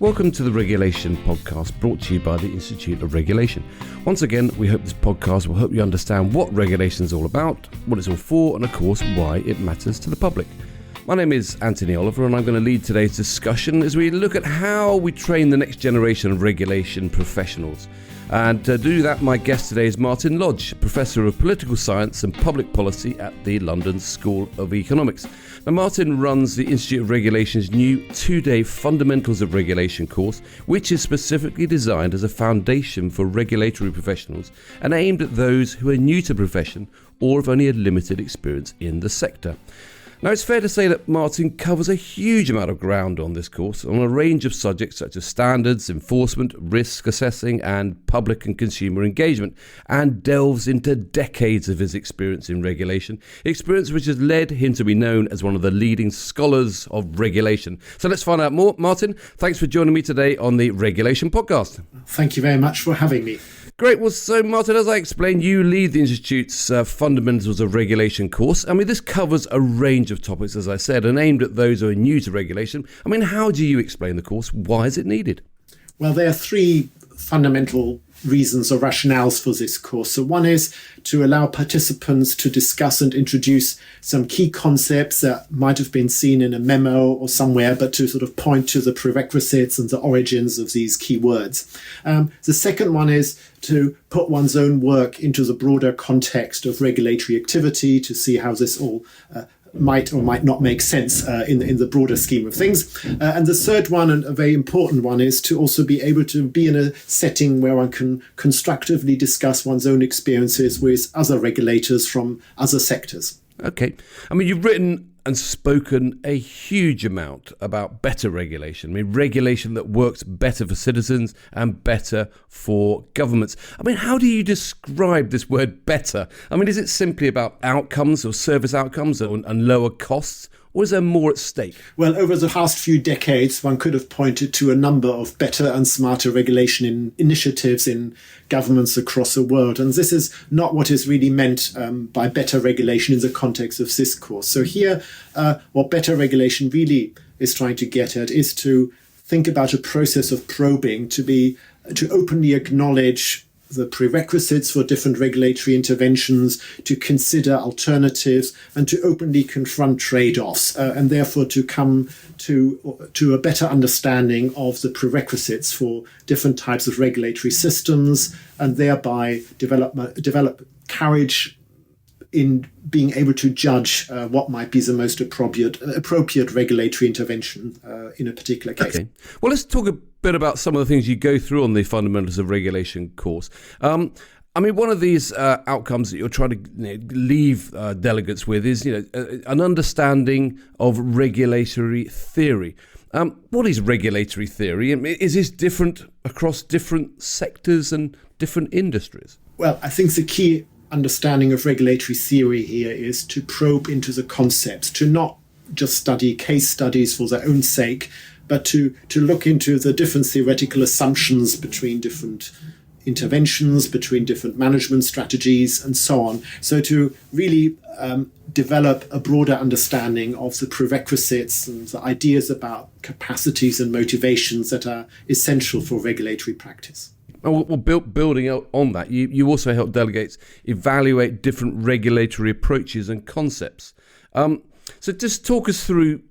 Welcome to the Regulation Podcast, brought to you by the Institute of Regulation. Once again, we hope this podcast will help you understand what regulation is all about, what it's all for, and of course, why it matters to the public. My name is Anthony Oliver, and I'm going to lead today's discussion as we look at how we train the next generation of regulation professionals. And to do that, my guest today is Martin Lodge, Professor of Political Science and Public Policy at the London School of Economics. Now, Martin runs the Institute of Regulation's new two-day Fundamentals of Regulation course, which is specifically designed as a foundation for regulatory professionals and aimed at those who are new to the profession or have only a limited experience in the sector. Now, it's fair to say that Martin covers a huge amount of ground on this course on a range of subjects such as standards, enforcement, risk assessing and public and consumer engagement, and delves into decades of his experience in regulation, experience which has led him to be known as one of the leading scholars of regulation. So let's find out more. Martin, thanks for joining me today on the Regulation Podcast. Thank you very much for having me. Great. Well, so Martin, as I explained, you lead the Institute's Fundamentals of Regulation course. I mean, this covers a range of topics, as I said, and aimed at those who are new to regulation. I mean, how do you explain the course? Why is it needed? Well, there are three fundamental reasons or rationales for this course. So one is to allow participants to discuss and introduce some key concepts that might have been seen in a memo or somewhere, but to sort of point to the prerequisites and the origins of these key words. The second one is to put one's own work into the broader context of regulatory activity to see how this all might or might not make sense in the broader scheme of things. And the third one, and a very important one, is to also be able to be in a setting where one can constructively discuss one's own experiences with other regulators from other sectors. Okay. I mean, you've written and spoken a huge amount about better regulation. I mean, regulation that works better for citizens and better for governments. I mean, how do you describe this word better? I mean, is it simply about outcomes or service outcomes and lower costs? Or is there more at stake? Well, over the past few decades, one could have pointed to a number of better and smarter regulation initiatives in governments across the world. And this is not what is really meant by better regulation in the context of this course. So here, what better regulation really is trying to get at is to think about a process of probing, to openly acknowledge the prerequisites for different regulatory interventions, to consider alternatives, and to openly confront trade-offs, and therefore to come to a better understanding of the prerequisites for different types of regulatory systems, and thereby develop courage in being able to judge what might be the most appropriate regulatory intervention in a particular case. Okay. Well, let's talk a bit about some of the things you go through on the Fundamentals of Regulation course. I mean, one of these outcomes that you're trying to leave delegates with is, an understanding of regulatory theory. What is regulatory theory? Is this different across different sectors and different industries? Well, I think the key understanding of regulatory theory here is to probe into the concepts, to not just study case studies for their own sake, but to look into the different theoretical assumptions between different interventions, between different management strategies, and so on. So to really develop a broader understanding of the prerequisites and the ideas about capacities and motivations that are essential for regulatory practice. Well, building on that, you also help delegates evaluate different regulatory approaches and concepts. So just talk us through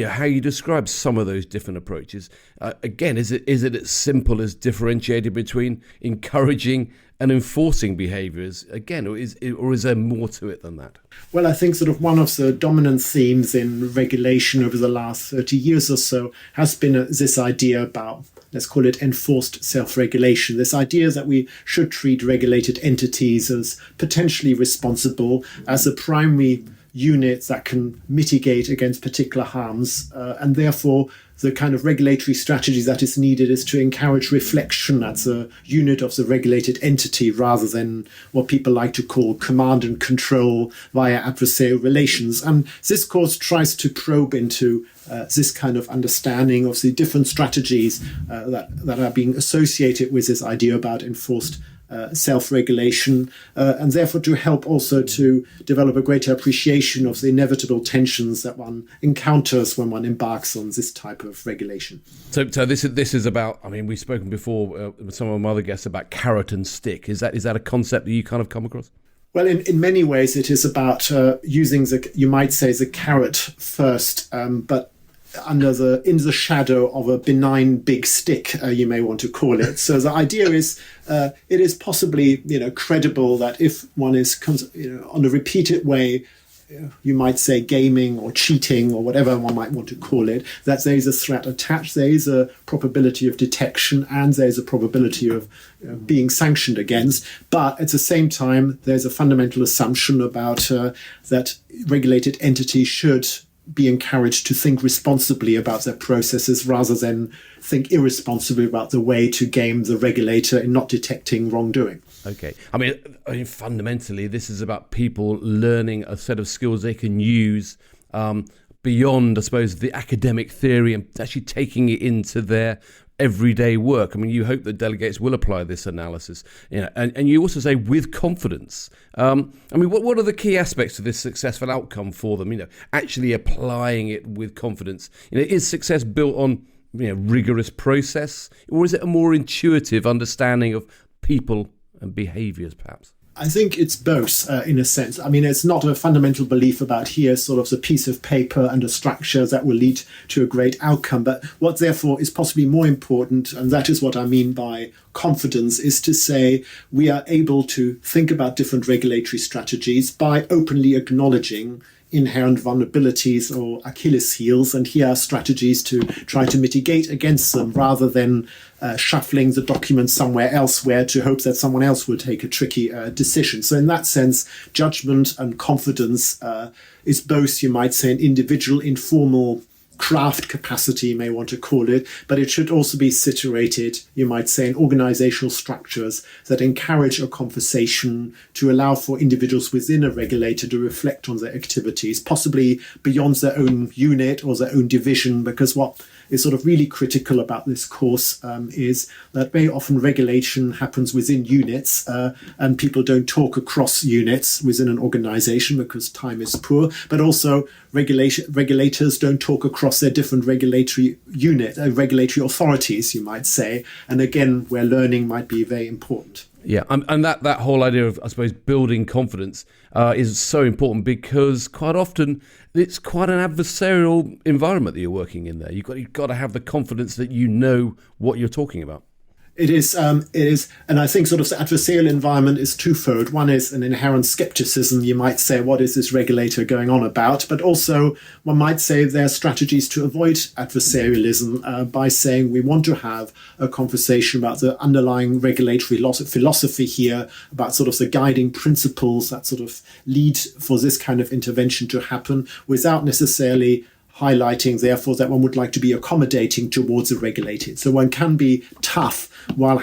how you describe some of those different approaches. Again, is it as simple as differentiating between encouraging and enforcing behaviours? Again, or is there more to it than that? Well, I think sort of one of the dominant themes in regulation over the last 30 years or so has been this idea about, let's call it enforced self-regulation, this idea that we should treat regulated entities as potentially responsible, as a primary unit that can mitigate against particular harms, and therefore the kind of regulatory strategy that is needed is to encourage reflection as a unit of the regulated entity rather than what people like to call command and control via adversarial relations. And this course tries to probe into this kind of understanding of the different strategies that are being associated with this idea about enforced self-regulation, and therefore to help also to develop a greater appreciation of the inevitable tensions that one encounters when one embarks on this type of regulation. So this is about, I mean, we've spoken before with some of my other guests about carrot and stick. Is that a concept that you kind of come across? Well, in many ways, it is about using you might say, the carrot first, but in the shadow of a benign big stick, you may want to call it. So the idea is, it is possibly credible that if one is on a repeated way, you might say gaming or cheating or whatever one might want to call it, that there is a threat attached, there is a probability of detection, and there is a probability of being sanctioned against. But at the same time, there's a fundamental assumption about that regulated entities should be encouraged to think responsibly about their processes rather than think irresponsibly about the way to game the regulator in not detecting wrongdoing. Okay. I mean, fundamentally, this is about people learning a set of skills they can use beyond, I suppose, the academic theory and actually taking it into their everyday work. I mean, you hope that delegates will apply this analysis, and you also say with confidence. I mean, what are the key aspects of this successful outcome for them? Actually applying it with confidence. Is success built on rigorous process, or is it a more intuitive understanding of people and behaviours, perhaps? I think it's both, in a sense. I mean, it's not a fundamental belief about here's sort of the piece of paper and a structure that will lead to a great outcome. But what therefore is possibly more important, and that is what I mean by confidence, is to say we are able to think about different regulatory strategies by openly acknowledging inherent vulnerabilities or Achilles heels, and here are strategies to try to mitigate against them rather than shuffling the document somewhere elsewhere to hope that someone else will take a tricky decision. So in that sense, judgment and confidence is both, you might say, an individual informal craft capacity, you may want to call it, but it should also be situated, you might say, in organizational structures that encourage a conversation to allow for individuals within a regulator to reflect on their activities, possibly beyond their own unit or their own division, because what is sort of really critical about this course is that very often regulation happens within units and people don't talk across units within an organization because time is poor, but also regulators don't talk across their different regulatory regulatory authorities, you might say. And again, where learning might be very important. Yeah, and that whole idea of, I suppose, building confidence is so important because quite often it's quite an adversarial environment that you're working in there. You've got to have the confidence that you know what you're talking about. It is, and I think sort of the adversarial environment is twofold. One is an inherent skepticism. You might say, what is this regulator going on about? But also, one might say there are strategies to avoid adversarialism by saying we want to have a conversation about the underlying regulatory philosophy here, about sort of the guiding principles that sort of lead for this kind of intervention to happen without necessarily highlighting, therefore, that one would like to be accommodating towards a regulated. So one can be tough while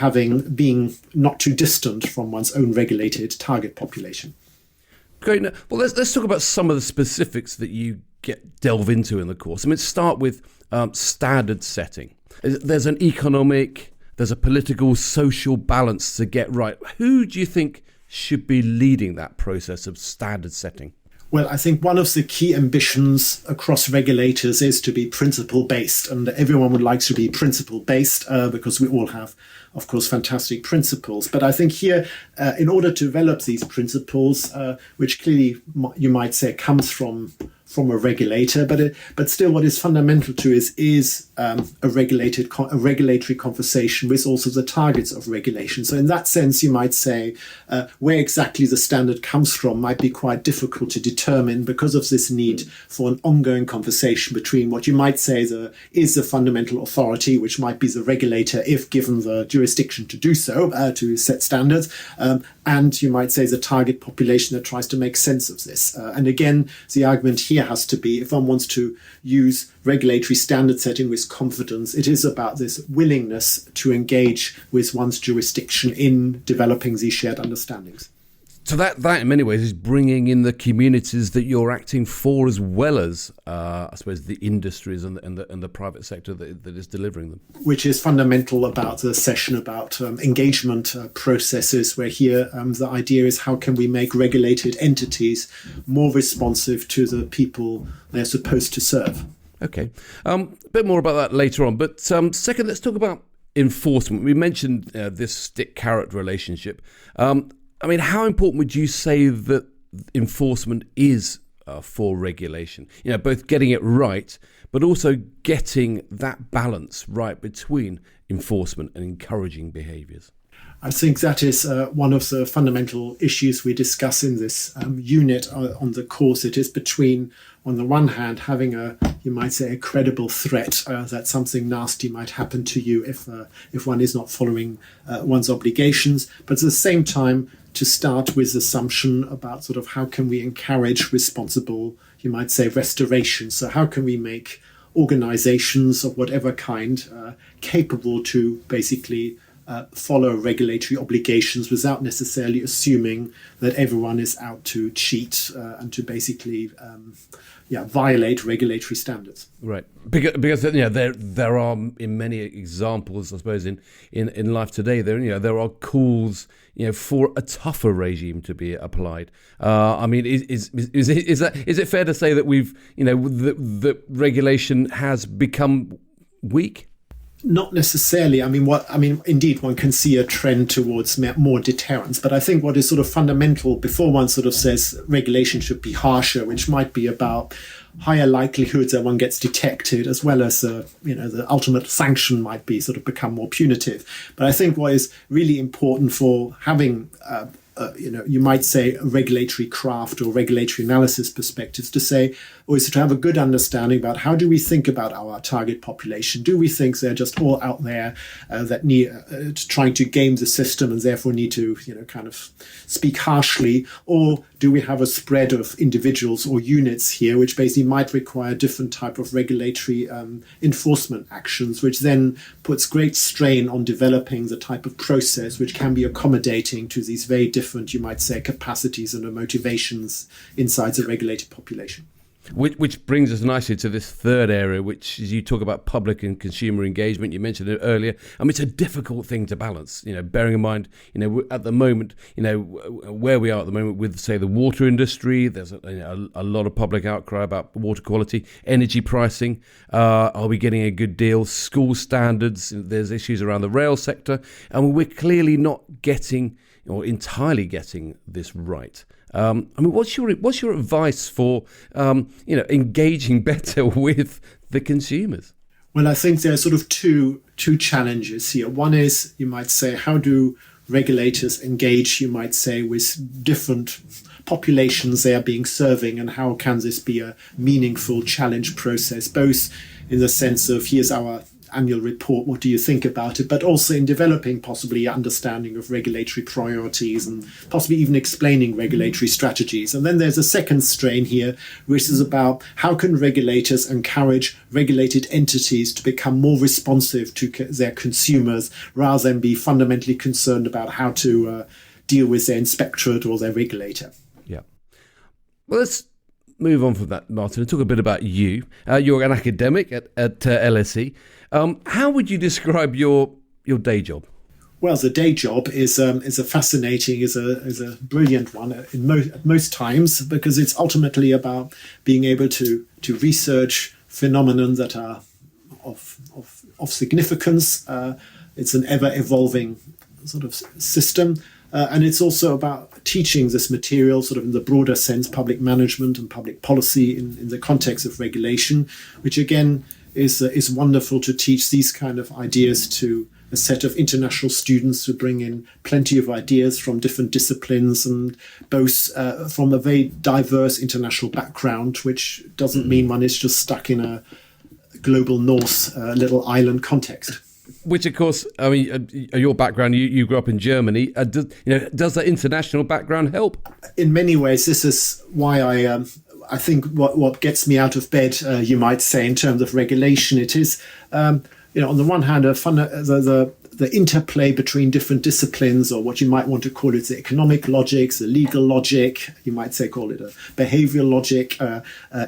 being not too distant from one's own regulated target population. Great. Now, well, let's talk about some of the specifics that you delve into in the course. I mean, start with standard setting. There's an economic, there's a political, social balance to get right. Who do you think should be leading that process of standard setting? Well, I think one of the key ambitions across regulators is to be principle-based, and everyone would like to be principle-based because we all have, of course, fantastic principles. But I think here, in order to develop these principles, which clearly you might say comes from a regulator, but still what is fundamental to is a regulatory conversation with also the targets of regulation. So in that sense, you might say where exactly the standard comes from might be quite difficult to determine because of this need for an ongoing conversation between what you might say is the fundamental authority, which might be the regulator if given the jurisdiction to do so, to set standards, and you might say the target population that tries to make sense of this. And again, the argument here has to be, if one wants to use regulatory standard setting with confidence, it is about this willingness to engage with one's jurisdiction in developing these shared understandings. So that in many ways is bringing in the communities that you're acting for, as well as I suppose the industries and the private sector that is delivering them. Which is fundamental about the session about engagement processes, where here the idea is how can we make regulated entities more responsive to the people they're supposed to serve. Okay, a bit more about that later on. But second, let's talk about enforcement. We mentioned this stick-carrot relationship. I mean, how important would you say that enforcement is for regulation? You know, both getting it right, but also getting that balance right between enforcement and encouraging behaviours. I think that is one of the fundamental issues we discuss in this unit on the course. It is between, on the one hand, having you might say, a credible threat that something nasty might happen to you if one is not following one's obligations, but at the same time, to start with assumption about sort of how can we encourage responsible, you might say, restoration. So how can we make organizations of whatever kind capable to basically follow regulatory obligations without necessarily assuming that everyone is out to cheat and to basically violate regulatory standards. Right, because there are in many examples, I suppose, in life today, there are calls for a tougher regime to be applied. I mean, is it fair to say that we've the regulation has become weak? Not necessarily. Indeed, one can see a trend towards more deterrence. But I think what is sort of fundamental before one sort of says regulation should be harsher, which might be about higher likelihoods that one gets detected, as well as the ultimate sanction might be sort of become more punitive. But I think what is really important for having you might say a regulatory craft or regulatory analysis perspectives to say, or is to have a good understanding about how do we think about our target population? Do we think they're just all out there that need trying to game the system and therefore need to kind of speak harshly, or do we have a spread of individuals or units here which basically might require different type of regulatory enforcement actions, which then puts great strain on developing the type of process which can be accommodating to these very different, you might say, capacities and motivations inside the regulated population. Which brings us nicely to this third area, which is you talk about public and consumer engagement. You mentioned it earlier. I mean, it's a difficult thing to balance, bearing in mind, at the moment, where we are at the moment with, say, the water industry. There's a lot of public outcry about water quality, energy pricing. Are we getting a good deal? School standards. There's issues around the rail sector. And we're clearly not getting or entirely getting this right. What's your advice for engaging better with the consumers? Well, I think there are sort of two challenges here. One is, you might say, how do regulators engage, you might say, with different populations they are being serving, and how can this be a meaningful challenge process, both in the sense of here's our annual report, what do you think about it, but also in developing possibly understanding of regulatory priorities and possibly even explaining regulatory strategies. And then there's a second strain here, which is about how can regulators encourage regulated entities to become more responsive to their consumers rather than be fundamentally concerned about how to deal with their inspectorate or their regulator. Yeah. Well, let's move on from that, Martin, and talk a bit about you. You're an academic at LSE. How would you describe your day job? Well, the day job is a fascinating, is a brilliant one at most times, because it's ultimately about being able to research phenomena that are of significance. It's an ever evolving sort of system. And it's also about teaching this material sort of in the broader sense, public management and public policy in the context of regulation, which again is wonderful to teach these kind of ideas to a set of international students who bring in plenty of ideas from different disciplines and both from a very diverse international background, which doesn't mean one is just stuck in a global north little island context. Which, of course, I mean, your background, you grew up in Germany. Does that international background help? In many ways, this is why I think what gets me out of bed, you might say, in terms of regulation, it is, on the one hand, the the interplay between different disciplines, or what you might want to call it the economic logics, the legal logic, you might say call it a behavioral logic,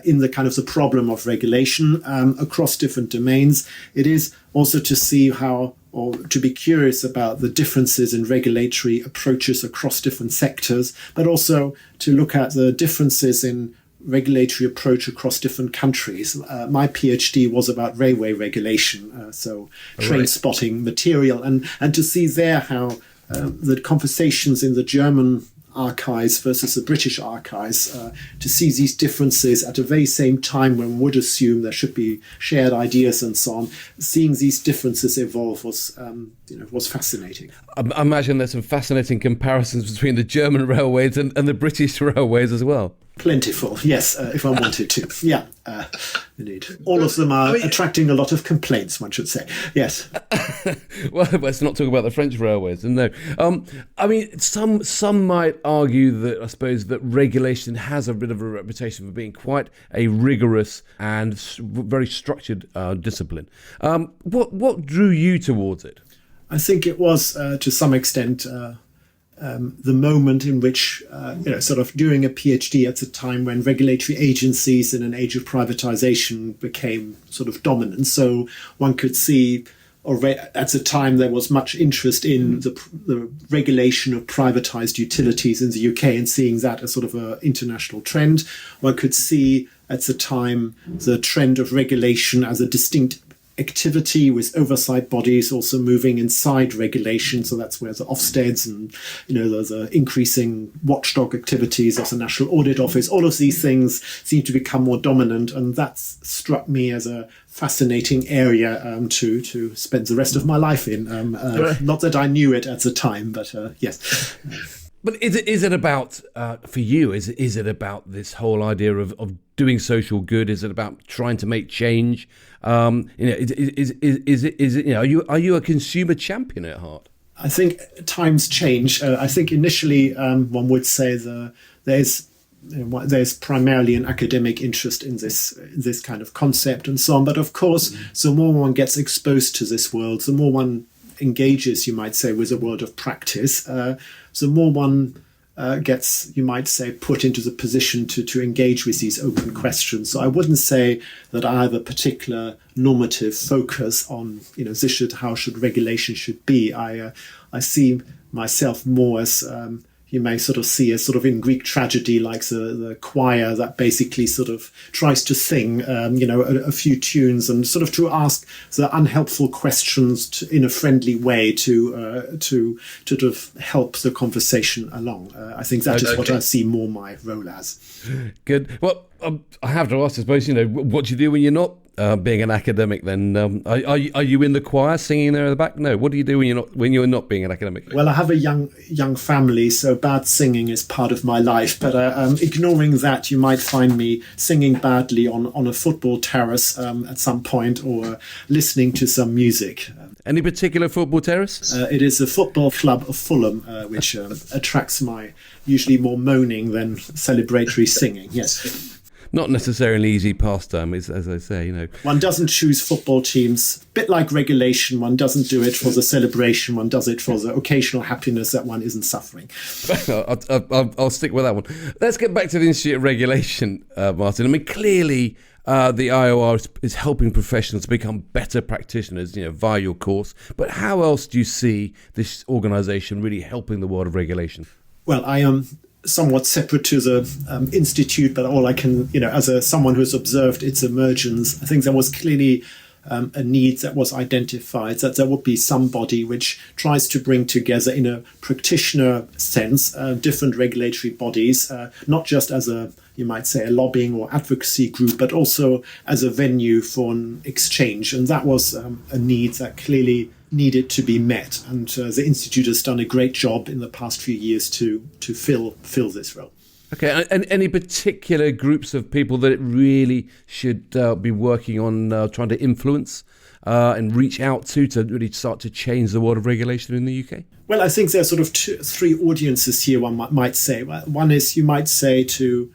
in the kind of the problem of regulation across different domains. It is also to see how, or to be curious about the differences in regulatory approaches across different sectors, but also to look at the differences in regulatory approach across different countries. My PhD was about railway regulation, so train spotting material, and to see there how the conversations in the German archives versus the British archives, to see these differences at the very same time when one would assume there should be shared ideas and so on. Seeing these differences evolve was fascinating. I imagine there's some fascinating comparisons between the German railways and the British railways as well. Plentiful, yes, if I wanted to. Yeah, indeed. All of them are attracting a lot of complaints, one should say. Yes. Well, let's not talk about the French railways. No. Some might argue that, I suppose, that regulation has a bit of a reputation for being quite a rigorous and very structured discipline. What drew you towards it? I think it was, to some extent, the moment in which, sort of doing a PhD at the time when regulatory agencies in an age of privatization became sort of dominant. So one could see, at the time, there was much interest in the regulation of privatized utilities in the UK, and seeing that as sort of an international trend. One could see at the time the trend of regulation as a distinct activity, with oversight bodies also moving inside regulation. So that's where the Ofsteds and, the increasing watchdog activities of the National Audit Office, all of these things seem to become more dominant. And that struck me as a fascinating area to spend the rest of my life in. Not that I knew it at the time, but yes. But is it about, for you, is it about this whole idea of doing social good? Is it about trying to make change? Are you a consumer champion at heart? I think times change. I think initially one would say there's primarily an academic interest in this kind of concept and so on. But of course, the more one gets exposed to this world, the more one engages, you might say, with the world of practice, the more one gets, you might say, put into the position to engage with these open questions. So I wouldn't say that I have a particular normative focus on, how should regulation should be. I see myself more as, you may sort of see as sort of in Greek tragedy, like the choir that basically sort of tries to sing, a few tunes and sort of to ask the unhelpful questions in a friendly way to sort of help the conversation along. I think that is what I see more my role as. Good. Well, I have to ask, I suppose, what do you do when you're not being an academic? Then are you in the choir singing there at the back? No. What do you do when you're not being an academic? Well, I have a young family, so bad singing is part of my life. But ignoring that, you might find me singing badly on a football terrace at some point, or listening to some music. Any particular football terrace? It is the football club of Fulham, which attracts my usually more moaning than celebratory singing. Yes. Not necessarily an easy pastime, as I say, One doesn't choose football teams. A bit like regulation, one doesn't do it for the celebration, one does it for the occasional happiness that one isn't suffering. I'll stick with that one. Let's get back to the Institute of Regulation, Martin. I mean, clearly the IOR is helping professionals become better practitioners, via your course. But how else do you see this organisation really helping the world of regulation? Well, I am somewhat separate to the institute, but all I can, as someone who's observed its emergence, I think there was clearly a need that was identified, that there would be some body which tries to bring together, in a practitioner sense, different regulatory bodies, not just as you might say, a lobbying or advocacy group, but also as a venue for an exchange. And that was a need that clearly needed to be met. And the Institute has done a great job in the past few years to fill this role. Okay, and any particular groups of people that it really should be working on trying to influence and reach out to really start to change the world of regulation in the UK? Well, I think there are sort of three audiences here, one might say. One is, you might say, to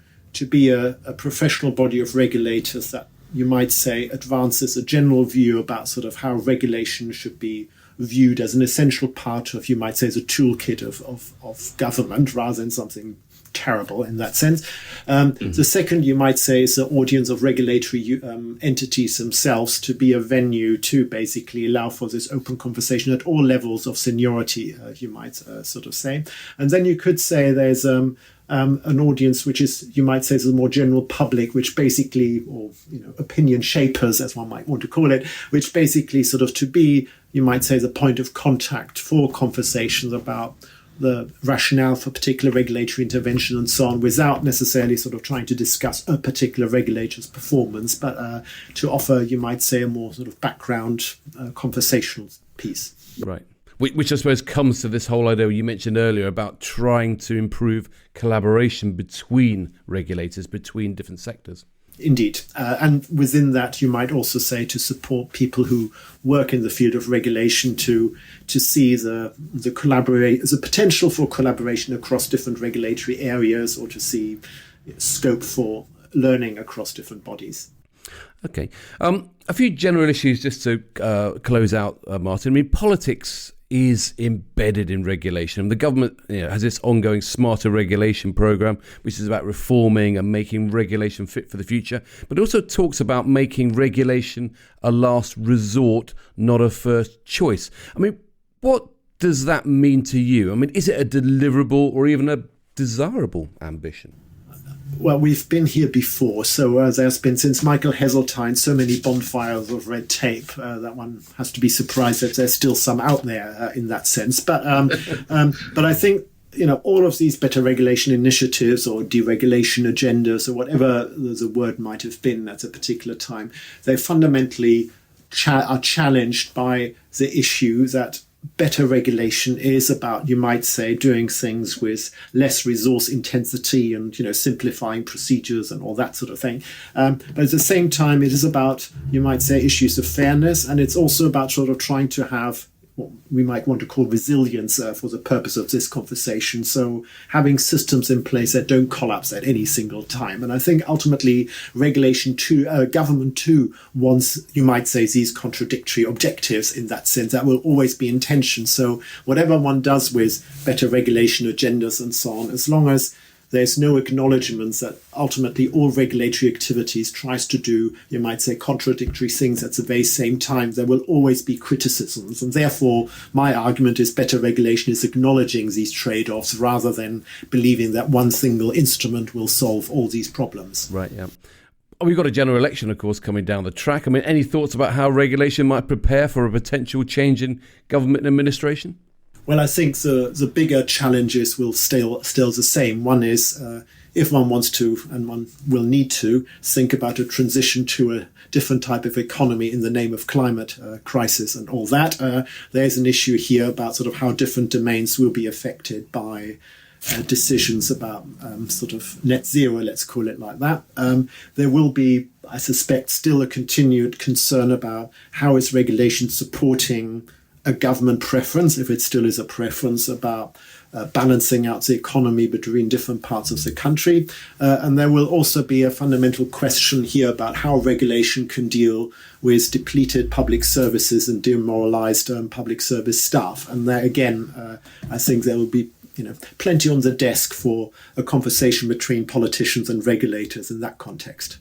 be a professional body of regulators that, you might say, advances a general view about sort of how regulation should be viewed as an essential part of, you might say, the toolkit of government rather than something terrible in that sense. The second, you might say, is the audience of regulatory entities themselves to be a venue to basically allow for this open conversation at all levels of seniority, you might sort of say. And then you could say there's an audience which is, you might say, the more general public, which basically, or opinion shapers, as one might want to call it, which basically sort of to be, you might say, the point of contact for conversations about the rationale for particular regulatory intervention and so on, without necessarily sort of trying to discuss a particular regulator's performance, but to offer, you might say, a more sort of background conversational piece. Right. Which I suppose comes to this whole idea you mentioned earlier about trying to improve collaboration between regulators, between different sectors. Indeed. And within that, you might also say to support people who work in the field of regulation to see the potential for collaboration across different regulatory areas, or to see scope for learning across different bodies. Okay. A few general issues just to close out, Martin. I mean, politics is embedded in regulation. The government has this ongoing smarter regulation program, which is about reforming and making regulation fit for the future, but also talks about making regulation a last resort, not a first choice. I mean, what does that mean to you? I mean, is it a deliverable or even a desirable ambition? Well, we've been here before, so there's been, since Michael Heseltine, so many bonfires of red tape that one has to be surprised that there's still some out there in that sense. But I think, all of these better regulation initiatives or deregulation agendas or whatever the word might have been at a particular time, they fundamentally are challenged by the issue that better regulation is about, you might say, doing things with less resource intensity and, simplifying procedures and all that sort of thing. But at the same time, it is about, you might say, issues of fairness. And it's also about sort of trying to have what we might want to call resilience for the purpose of this conversation. So having systems in place that don't collapse at any single time. And I think ultimately government too wants, you might say, these contradictory objectives in that sense. That will always be in tension. So whatever one does with better regulation agendas and so on, as long as there's no acknowledgement that ultimately all regulatory activities tries to do, you might say, contradictory things at the very same time, there will always be criticisms. And therefore, my argument is better regulation is acknowledging these trade-offs rather than believing that one single instrument will solve all these problems. Right, yeah. We've got a general election, of course, coming down the track. I mean, any thoughts about how regulation might prepare for a potential change in government and administration? Well, I think the bigger challenges will still the same. One is if one wants to, and one will need to, think about a transition to a different type of economy in the name of climate crisis and all that. There's an issue here about sort of how different domains will be affected by decisions about sort of net zero, let's call it like that. There will be, I suspect, still a continued concern about how is regulation supporting a government preference, if it still is a preference, about balancing out the economy between different parts of the country. And there will also be a fundamental question here about how regulation can deal with depleted public services and demoralized public service staff. And there again, I think there will be plenty on the desk for a conversation between politicians and regulators in that context.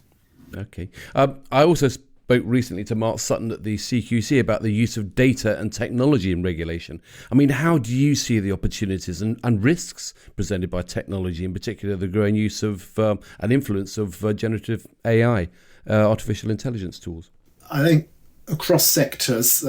Okay. I also spoke recently to Mark Sutton at the CQC about the use of data and technology in regulation. I mean, how do you see the opportunities and risks presented by technology, in particular the growing use of and influence of generative AI, artificial intelligence tools? I think across sectors,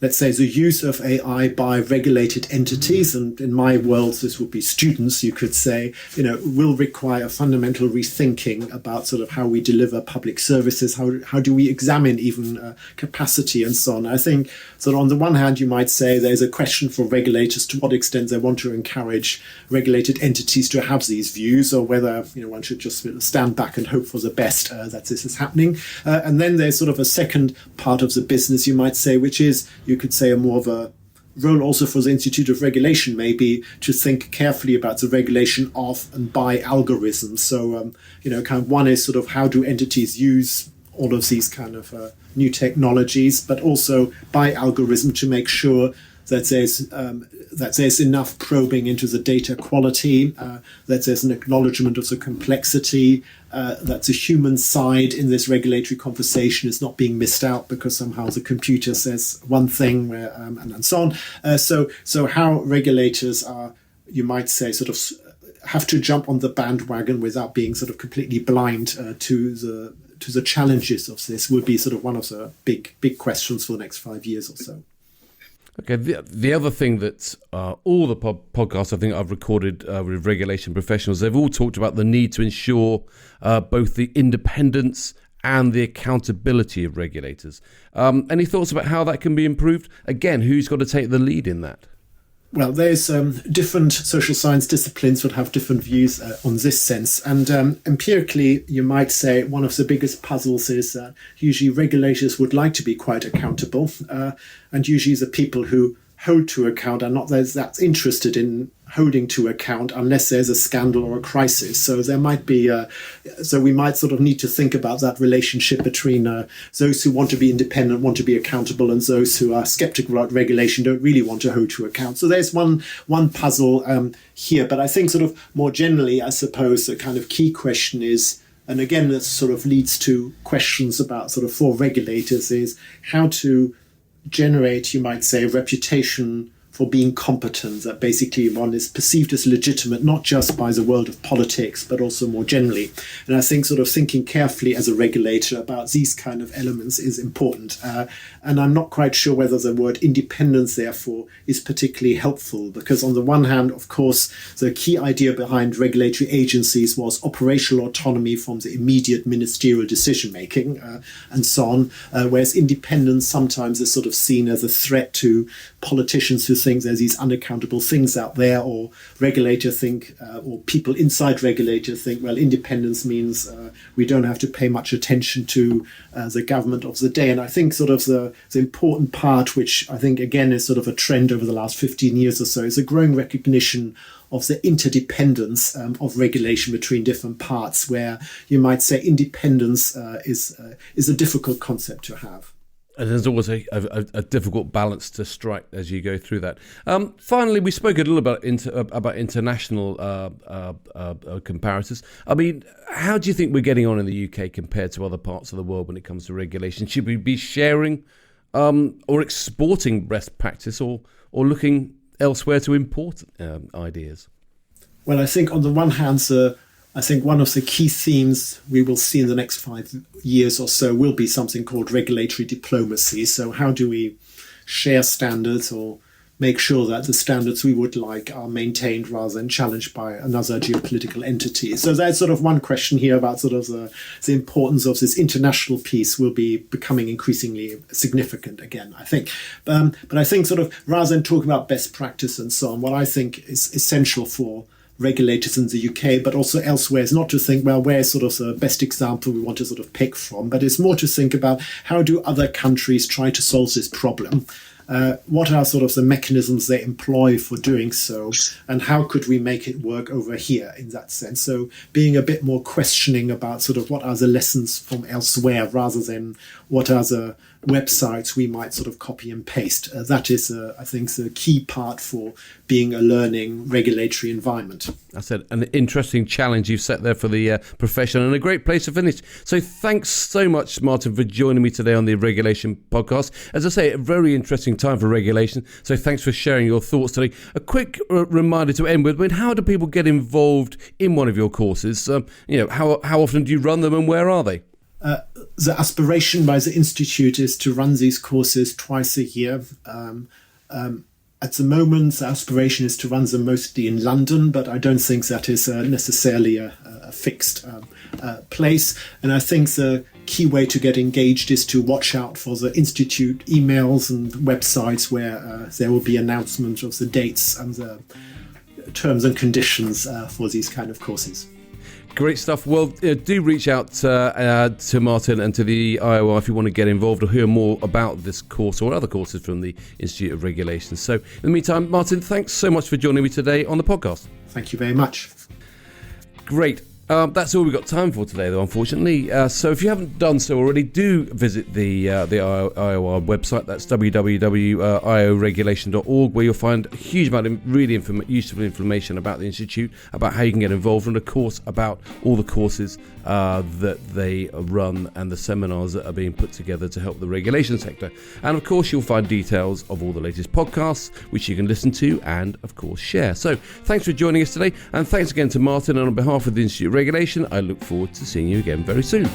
let's say the use of AI by regulated entities, and in my world this would be students, you could say, will require fundamental rethinking about sort of how we deliver public services, how do we examine even capacity and so on. I think that on the one hand you might say there's a question for regulators to what extent they want to encourage regulated entities to have these views, or whether one should just stand back and hope for the best that this is happening. And then there's sort of a second part of the business, you might say, which is, you could say, a more of a role also for the Institute of Regulation, maybe to think carefully about the regulation of and by algorithms. So, kind of one is sort of how do entities use all of these kind of new technologies, but also by algorithm to make sure that there's enough probing into the data quality, that there's an acknowledgement of the complexity, that the human side in this regulatory conversation is not being missed out because somehow the computer says one thing, and so on. So how regulators are, you might say, sort of have to jump on the bandwagon without being sort of completely blind to the challenges of this would be sort of one of the big questions for the next 5 years or so. Okay, the other thing that all the podcasts I think I've recorded with regulation professionals, they've all talked about the need to ensure both the independence and the accountability of regulators. Any thoughts about how that can be improved? Again, who's got to take the lead in that? Well, there's different social science disciplines would have different views on this sense. And empirically, you might say one of the biggest puzzles is that usually regulators would like to be quite accountable. And usually the people who hold to account are not that interested in holding to account unless there's a scandal or a crisis. So there might be, so we might sort of need to think about that relationship between those who want to be independent, want to be accountable, and those who are skeptical about regulation, don't really want to hold to account. So there's one puzzle here. But I think sort of more generally, I suppose the kind of key question is, and again, this sort of leads to questions about sort of for regulators, is how to generate, you might say, a reputation for being competent, that basically one is perceived as legitimate, not just by the world of politics, but also more generally. And I think sort of thinking carefully as a regulator about these kind of elements is important. And I'm not quite sure whether the word independence, therefore, is particularly helpful, because on the one hand, of course, the key idea behind regulatory agencies was operational autonomy from the immediate ministerial decision-making and so on, whereas independence sometimes is sort of seen as a threat to politicians who think there's these unaccountable things out there, or regulators think, or people inside regulators think, well, independence means we don't have to pay much attention to the government of the day. And I think sort of the important part, which I think again is sort of a trend over the last 15 years or so, is a growing recognition of the interdependence of regulation between different parts, where you might say independence is a difficult concept to have. And there's always a difficult balance to strike as you go through that. Finally, we spoke a little about international comparators. I mean, how do you think we're getting on in the UK compared to other parts of the world when it comes to regulation? Should we be sharing or exporting best practice, or looking elsewhere to import ideas? Well, I think on the one hand, I think one of the key themes we will see in the next 5 years or so will be something called regulatory diplomacy. So how do we share standards or make sure that the standards we would like are maintained rather than challenged by another geopolitical entity? So that's sort of one question here about sort of the importance of this international piece will be becoming increasingly significant again, I think. But I think sort of rather than talking about best practice and so on, what I think is essential for regulators in the UK, but also elsewhere, is not to think, well, where's sort of the best example we want to sort of pick from, but it's more to think about how do other countries try to solve this problem? What are sort of the mechanisms they employ for doing so, and how could we make it work over here in that sense? So being a bit more questioning about sort of what are the lessons from elsewhere rather than what are the websites we might sort of copy and paste. That is, I think, the key part for being a learning regulatory environment. That's an interesting challenge you've set there for the profession, and a great place to finish. So thanks so much, Martin, for joining me today on the Regulation Podcast. As I say, a very interesting time for regulation. So thanks for sharing your thoughts today. A quick reminder to end with, I mean, how do people get involved in one of your courses? How often do you run them, and where are they? The aspiration by the Institute is to run these courses twice a year. At the moment, the aspiration is to run them mostly in London, but I don't think that is necessarily a fixed place. And I think the key way to get engaged is to watch out for the Institute emails and websites where there will be announcements of the dates and the terms and conditions for these kind of courses. Great stuff. Well, do reach out to Martin and to the IOR if you want to get involved or hear more about this course or other courses from the Institute of Regulation. So in the meantime, Martin, thanks so much for joining me today on the podcast. Thank you very much. Great. That's all we've got time for today, though, unfortunately. So if you haven't done so already, do visit the IOR website. That's www.ioregulation.org, where you'll find a huge amount of really useful information about the Institute, about how you can get involved, and of course about all the courses that they run and the seminars that are being put together to help the regulation sector. And of course, you'll find details of all the latest podcasts, which you can listen to and, of course, share. So thanks for joining us today, and thanks again to Martin. And on behalf of the Institute of Regulation, I look forward to seeing you again very soon.